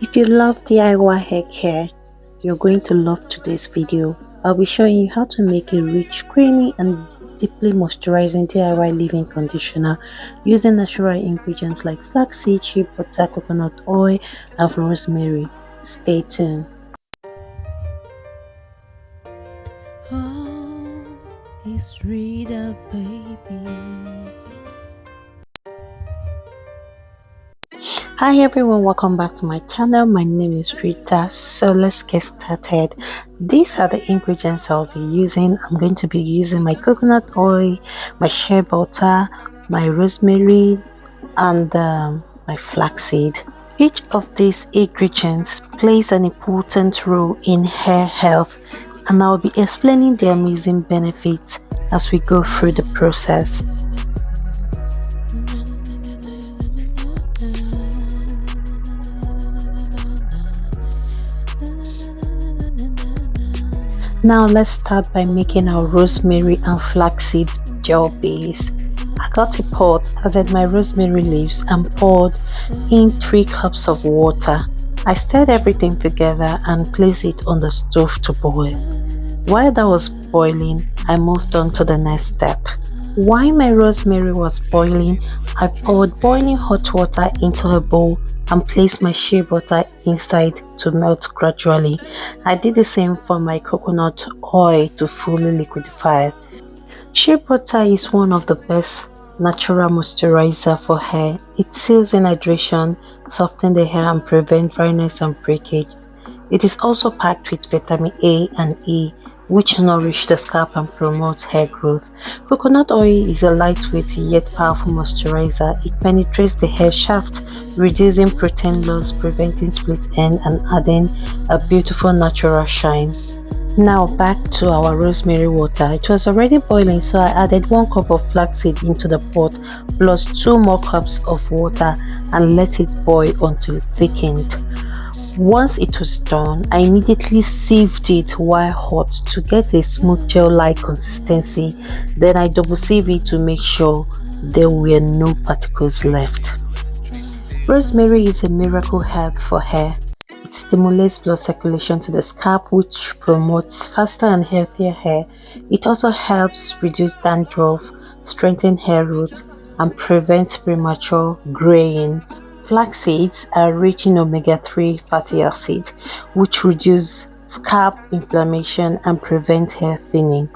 If you love DIY hair care, you're going to love today's video. I'll be showing you how to make a rich, creamy and deeply moisturizing DIY leave-in conditioner using natural ingredients like flaxseed, shea butter, coconut oil and rosemary. Stay tuned. Oh, it's Rita, baby. Hi everyone, welcome back to my channel. My name is Rita. So let's get started. These are the ingredients I'll be using. I'm going to be using my coconut oil, my shea butter, my rosemary and my flaxseed. Each of these ingredients plays an important role in hair health, and I'll be explaining their amazing benefits as we go through the process. Now let's start by making our rosemary and flaxseed gel base. I got a pot, added my rosemary leaves and poured in 3 cups of water. I stirred everything together and placed it on the stove to boil. While that was boiling, I moved on to the next step. While my rosemary was boiling, I poured boiling hot water into a bowl and placed my shea butter inside to melt gradually. I did the same for my coconut oil to fully liquefy. Shea butter is one of the best natural moisturizer for hair. It seals in hydration, softens the hair and prevents dryness and breakage. It is also packed with vitamin A and E, which nourish the scalp and promote hair growth. Coconut oil is a lightweight yet powerful moisturizer. It penetrates the hair shaft, reducing protein loss, preventing split end and adding a beautiful natural shine. Now back to our rosemary water. It was already boiling, so I added 1 cup of flaxseed into the pot plus 2 more cups of water and let it boil until it thickened. Once it was done, I immediately sieved it while hot to get a smooth gel-like consistency. Then I double sieve it to make sure there were no particles left. Rosemary is a miracle herb for hair. It stimulates blood circulation to the scalp, which promotes faster and healthier hair. It also helps reduce dandruff, strengthen hair roots, and prevent premature graying. Flax seeds are rich in omega-3 fatty acids, which reduce scalp inflammation and prevent hair thinning.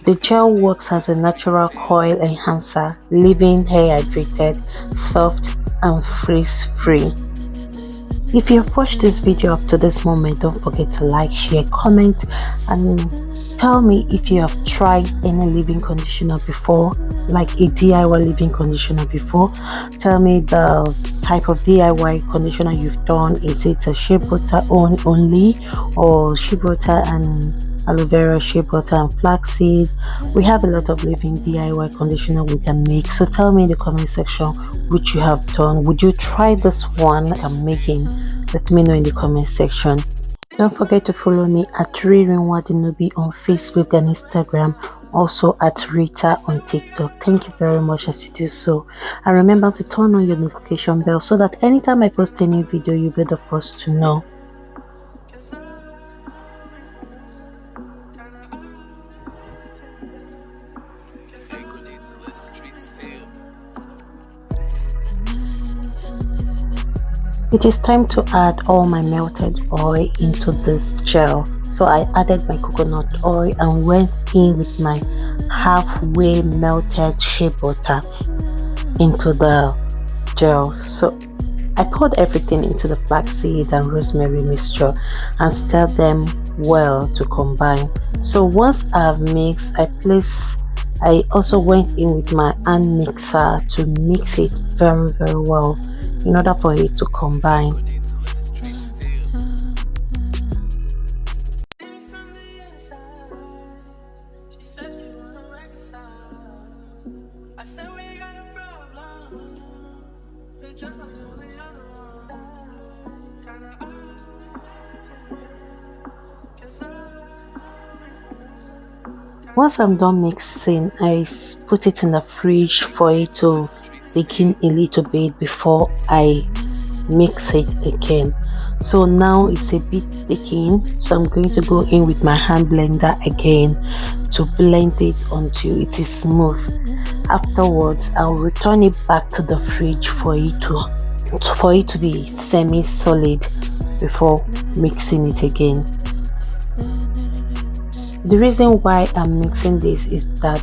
The gel works as a natural coil enhancer, leaving hair hydrated, soft, and frizz-free. If you've watched this video up to this moment, don't forget to like, share, comment, and tell me if you have tried any leave-in conditioner before, like a DIY leave-in conditioner before. Tell me the type of DIY conditioner you've done. Is it a shea butter only, or shea butter and aloe vera, shea butter and flaxseed? We have a lot of leave-in DIY conditioner we can make, so tell me in the comment section which you have done. Would you try this one I'm making? Let me know in the comment section. Don't forget to follow me at Rita Nwadinobi on Facebook and Instagram, also at Rita on TikTok. Thank you very much as you do so, and remember to turn on your notification bell so that anytime I post a new video you'll be the first to know. It is time to add all my melted oil into this gel. So I added my coconut oil and went in with my halfway melted shea butter into the gel. So I poured everything into the flaxseed and rosemary mixture and stirred them well to combine. So once I've mixed, I also went in with my hand mixer to mix it very well in order for it to combine. Once I'm done mixing, I put it in the fridge for it to thicken a little bit before I mix it again. So now it's a bit thickened, so I'm going to go in with my hand blender again to blend it until it is smooth. Afterwards, I'll return it back to the fridge for it to be semi-solid before mixing it again. The reason why I'm mixing this is that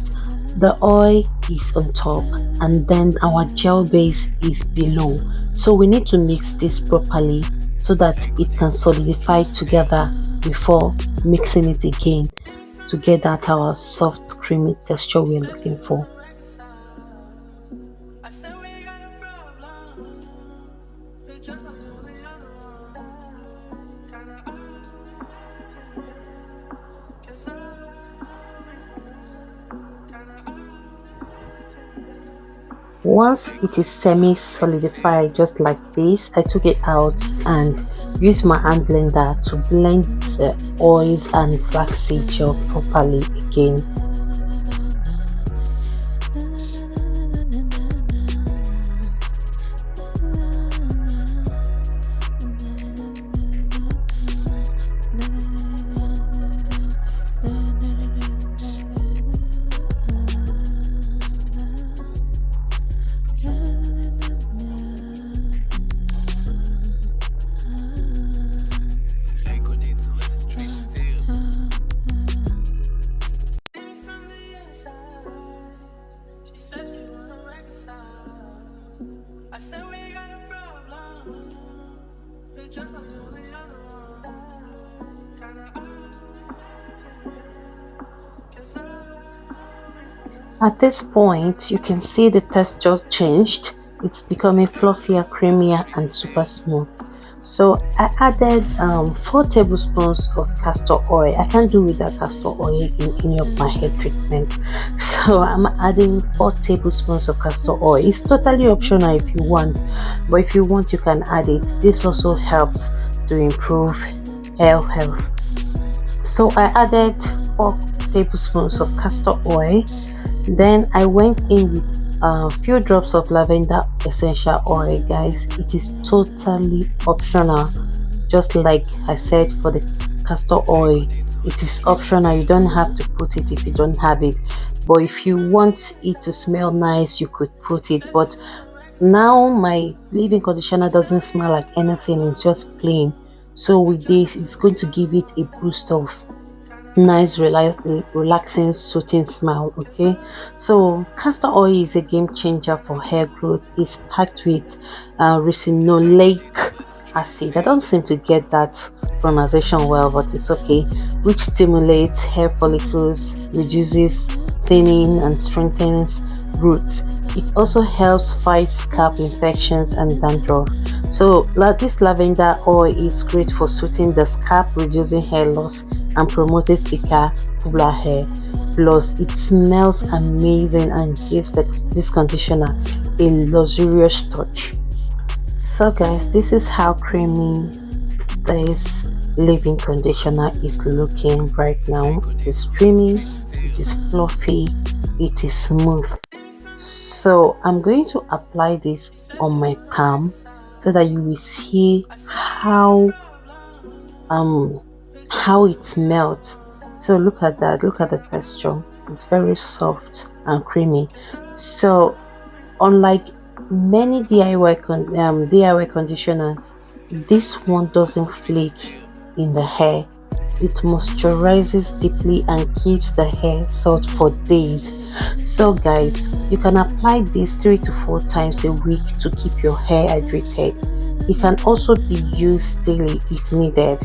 the oil is on top and then our gel base is below, so we need to mix this properly so that it can solidify together before mixing it again to get that our soft creamy texture we're looking for. Once it is semi-solidified just like this, I took it out and used my hand blender to blend the oils and flaxseed gel properly again. At this point, you can see the texture changed. It's becoming fluffier, creamier, and super smooth. So I added 4 tablespoons of castor oil. I can't do without castor oil in any of my hair treatments. So I'm adding 4 tablespoons of castor oil. It's totally optional if you want, but if you want, you can add it. This also helps to improve hair health. So I added 4 tablespoons of castor oil. Then I went in with a few drops of lavender essential oil, guys. It is totally optional, just like I said for the castor oil. It is optional, you don't have to put it if you don't have it, but if you want it to smell nice, you could put it. But now my leave-in conditioner doesn't smell like anything, it's just plain. So with this, it's going to give it a boost of nice relaxing soothing smell. Okay, so castor oil is a game changer for hair growth. It's packed with ricinoleic acid. I don't seem to get that pronunciation well, but it's okay, which stimulates hair follicles, reduces thinning, and strengthens roots. It also helps fight scalp infections and dandruff. So this lavender oil is great for soothing the scalp, reducing hair loss, and promoting thicker, fuller hair. Plus, it smells amazing and gives this conditioner a luxurious touch. So guys, this is how creamy this leave-in conditioner is looking right now. It is creamy, it is fluffy, it is smooth. So I'm going to apply this on my palm so that you will see how it melts. So look at that, look at the texture. It's very soft and creamy. So unlike many DIY conditioners, this one doesn't flake in the hair. It moisturizes deeply and keeps the hair soft for days. So guys, you can apply this 3 to 4 times a week to keep your hair hydrated. It can also be used daily if needed.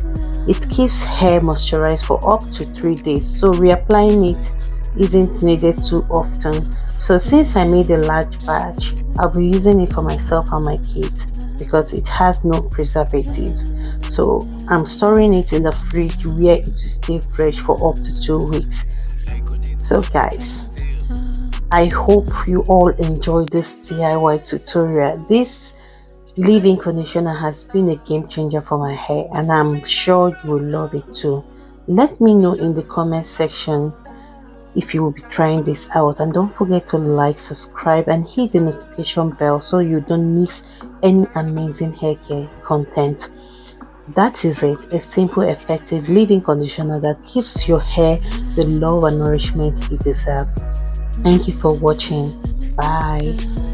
It keeps hair moisturized for up to 3 days, so reapplying it isn't needed too often. So since I made a large batch, I'll be using it for myself and my kids because it has no preservatives. So I'm storing it in the fridge where it will stay fresh for up to 2 weeks. So guys, I hope you all enjoyed this DIY tutorial. This leave-in conditioner has been a game changer for my hair, and I'm sure you will love it too. Let me know in the comment section if you will be trying this out. And don't forget to like, subscribe, and hit the notification bell so you don't miss any amazing hair care content. That is it, a simple, effective leave-in conditioner that gives your hair the love and nourishment it deserves. Thank you for watching. Bye.